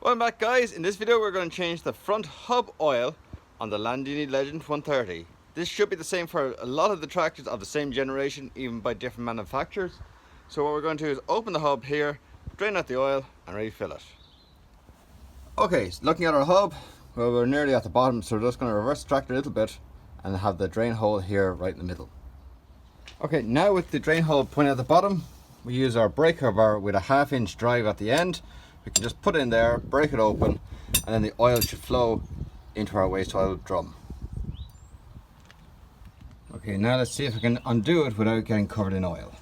Welcome back, guys. In this video we're going to change the front hub oil on the Landini Legend 130. This should be the same for a lot of the tractors of the same generation, even by different manufacturers. So what we're going to do is open the hub here, drain out the oil and refill it. Okay, so looking at our hub, well, we're nearly at the bottom, so we're just going to reverse the tractor a little bit and have the drain hole here right in the middle. Okay, now with the drain hole pointing at the bottom, we use our breaker bar with a 1/2 inch drive at the end. We can just put it in there, break it open, and then the oil should flow into our waste oil drum. Okay, now let's see if I can undo it without getting covered in oil.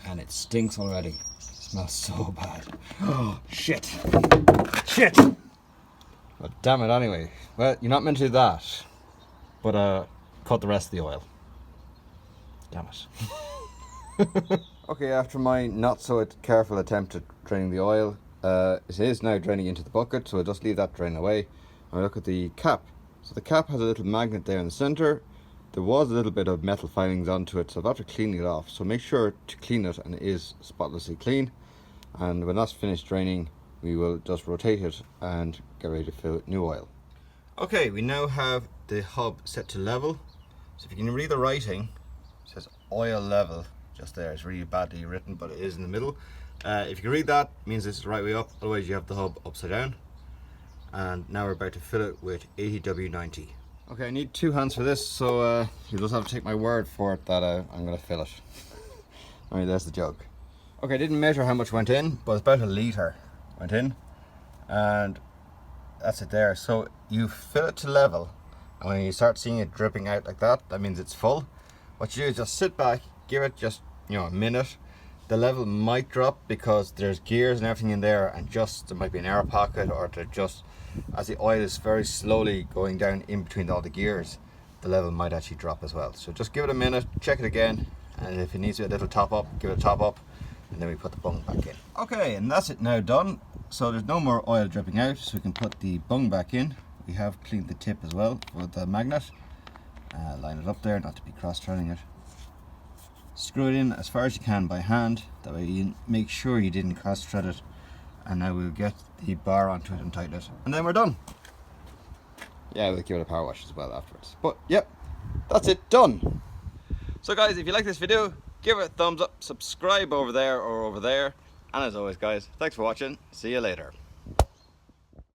And it stinks already. It smells so bad. Oh, shit. Shit! Well, damn it anyway. Well, you're not meant to do that. But cut the rest of the oil. Damn it. Okay, after my not so careful attempt at draining the oil, it is now draining into the bucket, so I'll just leave that drain away. And I look at the cap. So the cap has a little magnet there in the center. There was a little bit of metal filings onto it, so I've after cleaning it off. So make sure to clean it, and it is spotlessly clean. And when that's finished draining, we will just rotate it and get ready to fill it new oil. Okay, we now have the hub set to level. So if you can read the writing, it says oil level. Just there, it's really badly written, but it is in the middle. If you can read that, it means this is the right way up, otherwise you have the hub upside down. And now we're about to fill it with 80W90. Okay, I need 2 hands for this, so you'll just have to take my word for it that I'm going to fill it. Alright, there's the jug. Okay, I didn't measure how much went in, but it's about 1 litre went in. And that's it there. So you fill it to level, and when you start seeing it dripping out like that, that means it's full. What you do is just sit back, give it just a minute. The level might drop because there's gears and everything in there, and just there might be an air pocket, or they're just, as the oil is very slowly going down in between all the gears, the level might actually drop as well. So just give it a minute, check it again, and if it needs a little top up, give it a top up, and then we put the bung back in. Okay, and that's it now done. So there's no more oil dripping out, so we can put the bung back in. We have cleaned the tip as well with the magnet. Line it up there, not to be cross-threading it. Screw it in as far as you can by hand, that way you make sure you didn't cross-thread it. And now we'll get the bar onto it and tighten it, and then we're done. Yeah, we'll give it a power wash as well afterwards. But yep, that's it, done. So guys, if you like this video, give it a thumbs up, subscribe over there or over there, and as always guys, thanks for watching, see you later.